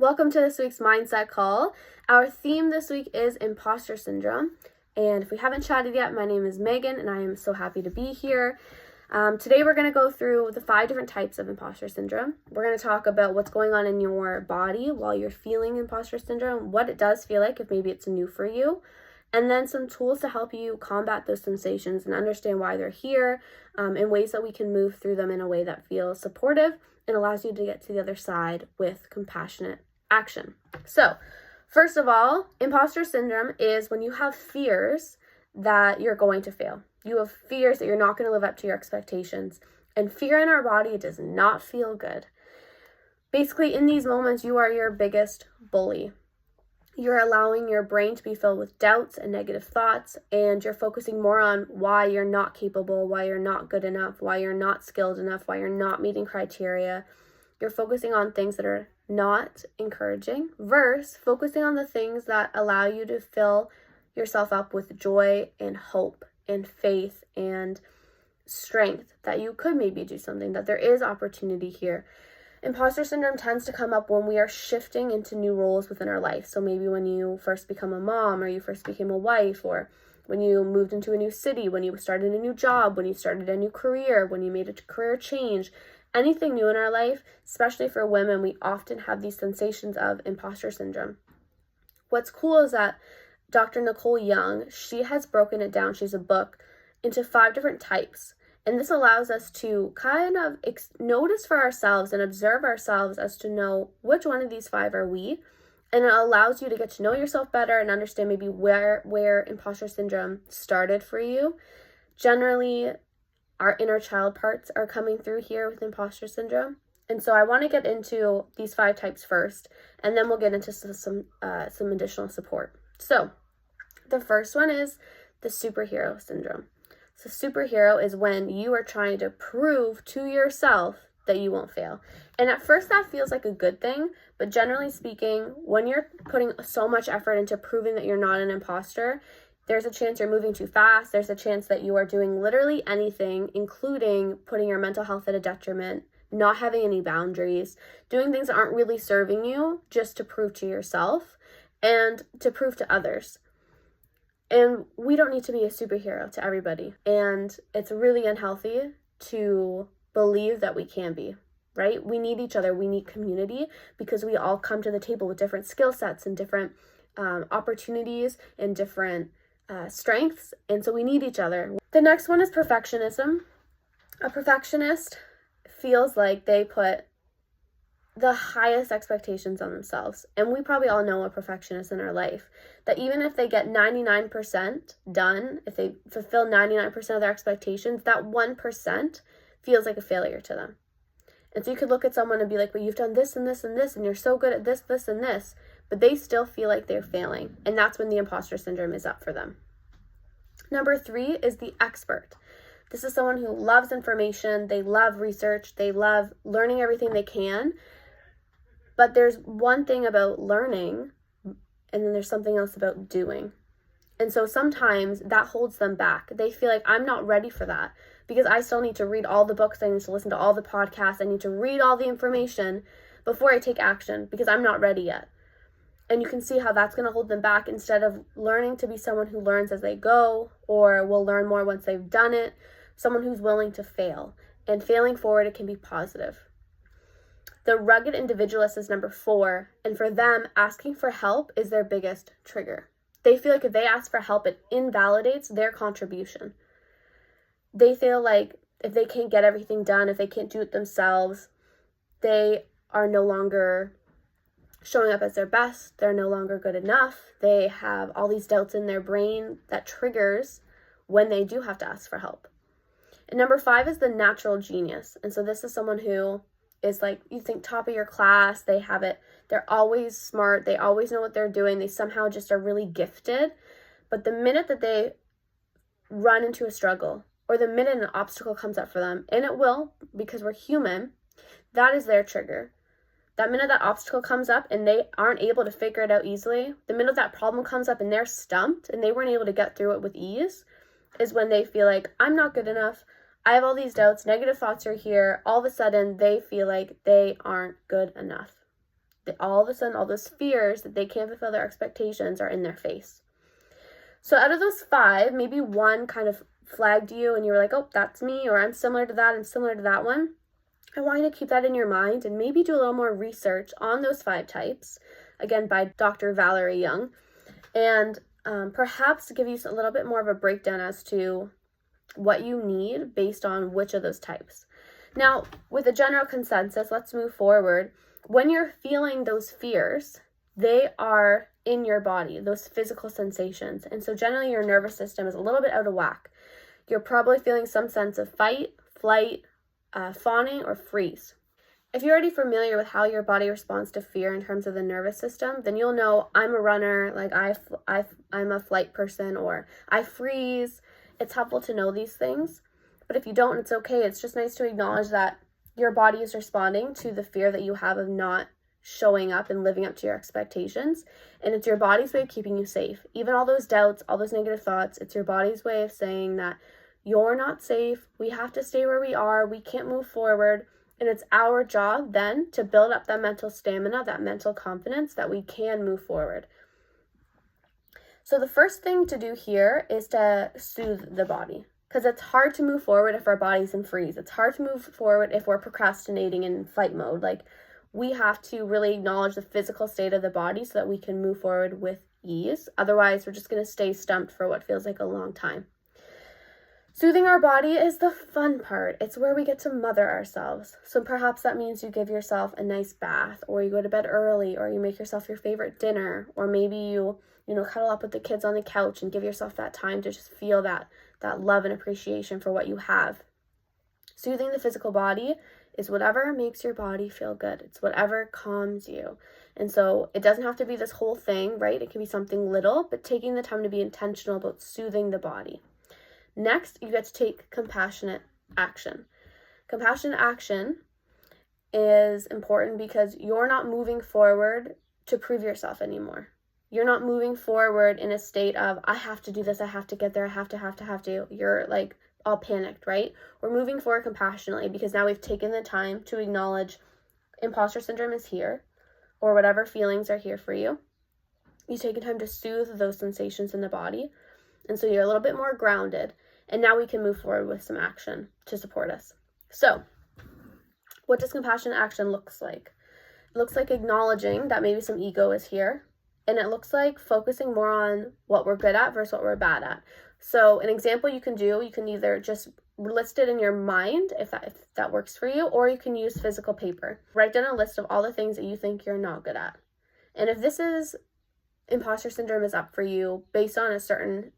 Welcome to this week's Mindset Call. Our theme this week is imposter syndrome. And if we haven't chatted yet, my name is Megan and I am so happy to be here. Today we're going to go through the 5 different types of imposter syndrome. We're going to talk about what's going on in your body while you're feeling imposter syndrome, what it does feel like if maybe it's new for you, and then some tools to help you combat those sensations and understand why they're here, in ways that we can move through them in a way that feels supportive and allows you to get to the other side with compassionate action. So, first of all, imposter syndrome is when you have fears that you're going to fail. You have fears that you're not going to live up to your expectations. And fear in our body does not feel good. Basically, in these moments, you are your biggest bully. You're allowing your brain to be filled with doubts and negative thoughts, and you're focusing more on why you're not capable, why you're not good enough, why you're not skilled enough, why you're not meeting criteria. You're focusing on things that are not encouraging versus focusing on the things that allow you to fill yourself up with joy and hope and faith and strength that you could maybe do something, that there is opportunity here. Imposter syndrome tends to come up when we are shifting into new roles within our life. So maybe when you first become a mom, or you first became a wife, or when you moved into a new city, when you started a new job, when you started a new career, when you made a career change. Anything new in our life, especially for women, we often have these sensations of imposter syndrome. What's cool is that Dr. Nicole Young, she has broken it down, she's a book, into 5 different types. And this allows us to kind of notice for ourselves and observe ourselves as to know which one of these 5 are we. And it allows you to get to know yourself better and understand maybe where imposter syndrome started for you. Generally, our inner child parts are coming through here with imposter syndrome. And so I want to get into these 5 types first, and then we'll get into some additional support. So the first one is the superhero syndrome. So superhero is when you are trying to prove to yourself that you won't fail. And at first that feels like a good thing, but generally speaking, when you're putting so much effort into proving that you're not an imposter, there's a chance you're moving too fast. There's a chance that you are doing literally anything, including putting your mental health at a detriment, not having any boundaries, doing things that aren't really serving you just to prove to yourself and to prove to others. And we don't need to be a superhero to everybody. And it's really unhealthy to believe that we can be, right? We need each other. We need community because we all come to the table with different skill sets and different opportunities and different strengths, and so we need each other. The next one is perfectionism. A perfectionist feels like they put the highest expectations on themselves, and we probably all know a perfectionist in our life, that even if they get 99% done, if they fulfill 99% of their expectations, that 1% feels like a failure to them. And so you could look at someone and be like, well, you've done this and this and this, and you're so good at this, this, and this, but they still feel like they're failing. And that's when the imposter syndrome is up for them. Number 3 is the expert. This is someone who loves information, they love research, they love learning everything they can. But there's one thing about learning, and then there's something else about doing. And so sometimes that holds them back. They feel like, I'm not ready for that because I still need to read all the books, I need to listen to all the podcasts, I need to read all the information before I take action because I'm not ready yet. And you can see how that's going to hold them back instead of learning to be someone who learns as they go or will learn more once they've done it, someone who's willing to fail. And failing forward, it can be positive. The rugged individualist is number 4, and for them, asking for help is their biggest trigger. They feel like if they ask for help, it invalidates their contribution. They feel like if they can't get everything done, if they can't do it themselves, they are no longer showing up as their best, they're no longer good enough, they have all these doubts in their brain that triggers when they do have to ask for help. And number 5 is the natural genius. And so this is someone who is like, you think top of your class, they have it, they're always smart, they always know what they're doing, they somehow just are really gifted. But the minute that they run into a struggle, or the minute an obstacle comes up for them, and it will, because we're human, that is their trigger. That minute that obstacle comes up and they aren't able to figure it out easily, the minute that problem comes up and they're stumped and they weren't able to get through it with ease, is when they feel like, I'm not good enough, I have all these doubts, negative thoughts are here, all of a sudden they feel like they aren't good enough. all of a sudden, all those fears that they can't fulfill their expectations are in their face. So out of those 5, maybe one kind of flagged you and you were like, oh, that's me, or I'm similar to that, I'm similar to that one. I want you to keep that in your mind and maybe do a little more research on those 5 types, again, by Dr. Valerie Young, and perhaps give you a little bit more of a breakdown as to what you need based on which of those types. Now, with a general consensus, let's move forward. When you're feeling those fears, they are in your body, those physical sensations. And so generally your nervous system is a little bit out of whack. You're probably feeling some sense of fight, flight, fawning, or freeze. If you're already familiar with how your body responds to fear in terms of the nervous system, then you'll know I'm a runner, like I'm a flight person, or I freeze. It's helpful to know these things. But if you don't, it's okay. It's just nice to acknowledge that your body is responding to the fear that you have of not showing up and living up to your expectations. And it's your body's way of keeping you safe. Even all those doubts, all those negative thoughts, it's your body's way of saying that you're not safe. We have to stay where we are. We can't move forward. And it's our job then to build up that mental stamina, that mental confidence that we can move forward. So the first thing to do here is to soothe the body, because it's hard to move forward if our body's in freeze. It's hard to move forward if we're procrastinating in fight mode. Like, we have to really acknowledge the physical state of the body so that we can move forward with ease. Otherwise, we're just going to stay stumped for what feels like a long time. Soothing our body is the fun part. It's where we get to mother ourselves. So perhaps that means you give yourself a nice bath, or you go to bed early, or you make yourself your favorite dinner, or maybe you cuddle up with the kids on the couch and give yourself that time to just feel that love and appreciation for what you have. Soothing the physical body is whatever makes your body feel good. It's whatever calms you. And so it doesn't have to be this whole thing, right? It can be something little, but taking the time to be intentional about soothing the body. Next, you get to take compassionate action. Compassionate action is important because you're not moving forward to prove yourself anymore. You're not moving forward in a state of, I have to do this, I have to get there, I have to. You're like all panicked, right? We're moving forward compassionately because now we've taken the time to acknowledge imposter syndrome is here, or whatever feelings are here for you. You've taken time to soothe those sensations in the body. And so you're a little bit more grounded. And now we can move forward with some action to support us. So, what does compassionate action look like? It looks like acknowledging that maybe some ego is here. And it looks like focusing more on what we're good at versus what we're bad at. So an example you can either just list it in your mind if that works for you, or you can use physical paper. Write down a list of all the things that you think you're not good at. And if this is imposter syndrome is up for you based on a certain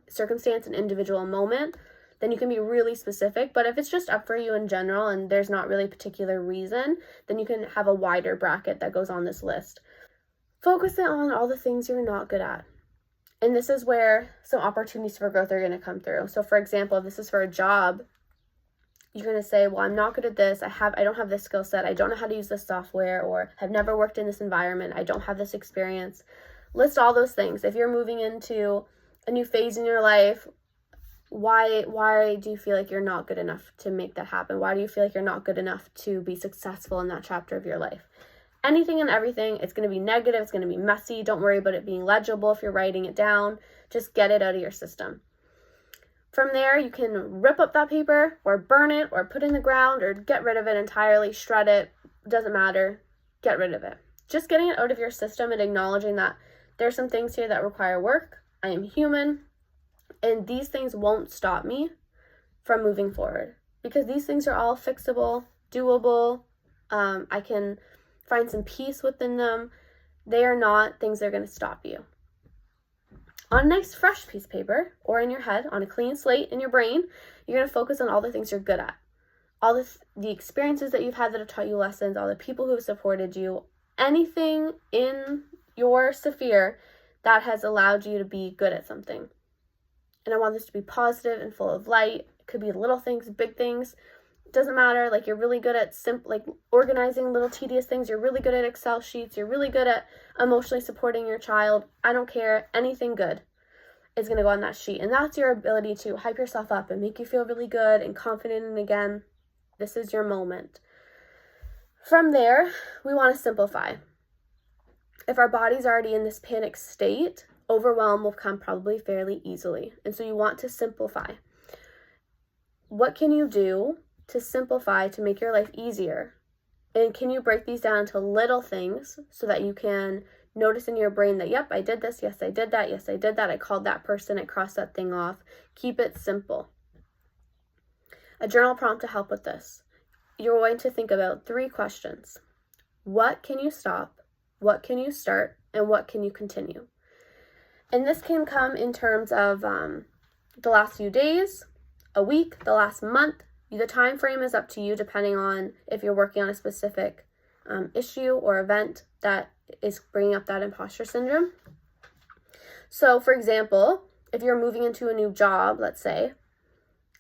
circumstance and individual moment, then you can be really specific. But if it's just up for you in general and there's not really a particular reason, then you can have a wider bracket that goes on this list. Focus it on all the things you're not good at. And this is where some opportunities for growth are going to come through. So for example, if this is for a job, you're going to say, well, I'm not good at this. I don't have this skill set. I don't know how to use this software, or have never worked in this environment. I don't have this experience. List all those things. If you're moving into a new phase in your life, why do you feel like you're not good enough to make that happen? Why do you feel like you're not good enough to be successful in that chapter of your life? Anything and everything. It's going to be negative. It's going to be messy. Don't worry about it being legible if you're writing it down. Just get it out of your system. From there, you can rip up that paper or burn it or put it in the ground or get rid of it entirely, shred it. Doesn't matter. Get rid of it. Just getting it out of your system and acknowledging that there's some things here that require work. I am human, and these things won't stop me from moving forward because these things are all fixable, doable. I can find some peace within them. They are not things that are going to stop you. On a nice fresh piece of paper or in your head, on a clean slate in your brain, you're going to focus on all the things you're good at. All the experiences that you've had that have taught you lessons, all the people who have supported you, anything in your sphere that has allowed you to be good at something. And I want this to be positive and full of light. It could be little things, big things. It doesn't matter. Like, you're really good at organizing little tedious things. You're really good at Excel sheets. You're really good at emotionally supporting your child. I don't care. Anything good is going to go on that sheet. And that's your ability to hype yourself up and make you feel really good and confident. And again, this is your moment. From there, we want to simplify. if our body's already in this panic state, overwhelm will come probably fairly easily. And so you want to simplify. What can you do to simplify to make your life easier? And can you break these down into little things so that you can notice in your brain that, yep, I did this, yes, I did that, yes, I did that, I called that person, I crossed that thing off. Keep it simple. A journal prompt to help with this. You're going to think about 3 questions. What can you stop? What can you start? And what can you continue? And this can come in terms of the last few days, a week, the last month. The time frame is up to you depending on if you're working on a specific issue or event that is bringing up that imposter syndrome. So, for example, if you're moving into a new job, let's say,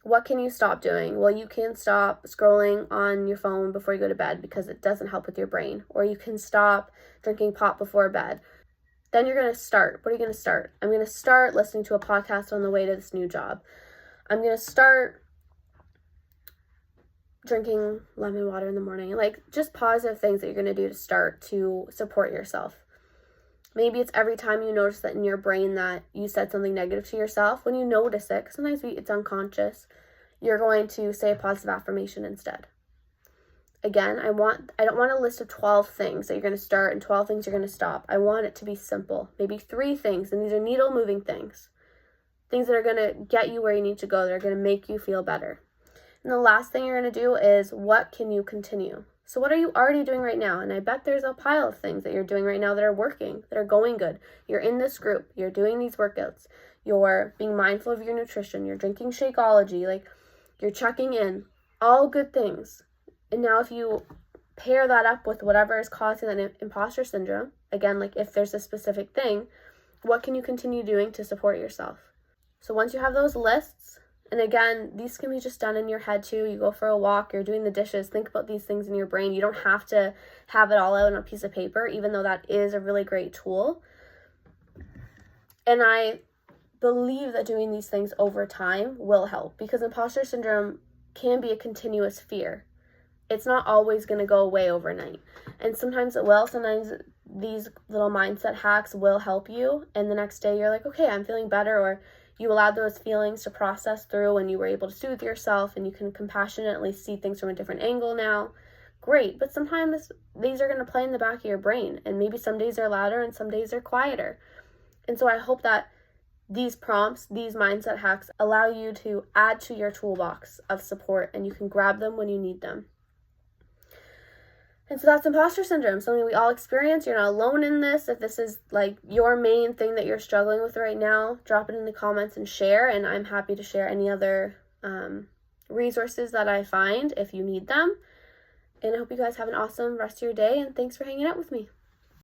what can you stop doing? Well, you can stop scrolling on your phone before you go to bed because it doesn't help with your brain. Or you can stop drinking pop before bed. Then you're going to start. What are you going to start? I'm going to start listening to a podcast on the way to this new job. I'm going to start drinking lemon water in the morning. Like, just positive things that you're going to do to start to support yourself. Maybe it's every time you notice that in your brain that you said something negative to yourself, when you notice it, because sometimes it's unconscious, you're going to say a positive affirmation instead. Again, I don't want a list of 12 things that you're going to start and 12 things you're going to stop. I want it to be simple. Maybe 3 things, and these are needle moving things. Things that are going to get you where you need to go, that are going to make you feel better. And the last thing you're going to do is, what can you continue? So what are you already doing right now? And I bet there's a pile of things that you're doing right now that are working, that are going good. You're in this group. You're doing these workouts. You're being mindful of your nutrition. You're drinking Shakeology. Like, you're checking in. All good things. And now if you pair that up with whatever is causing that imposter syndrome, again, like if there's a specific thing, what can you continue doing to support yourself? So once you have those lists, and again, these can be just done in your head too. You go for a walk, you're doing the dishes, think about these things in your brain. You don't have to have it all out on a piece of paper, even though that is a really great tool. And I believe that doing these things over time will help, because imposter syndrome can be a continuous fear. It's not always going to go away overnight. And sometimes it will. Sometimes these little mindset hacks will help you. And the next day you're like, okay, I'm feeling better. Or you allowed those feelings to process through and you were able to soothe yourself and you can compassionately see things from a different angle now. Great. But sometimes these are going to play in the back of your brain. And maybe some days are louder and some days are quieter. And so I hope that these prompts, these mindset hacks allow you to add to your toolbox of support and you can grab them when you need them. And so that's imposter syndrome, something we all experience. You're not alone in this. If this is like your main thing that you're struggling with right now, drop it in the comments and share. And I'm happy to share any other resources that I find if you need them. And I hope you guys have an awesome rest of your day. And thanks for hanging out with me.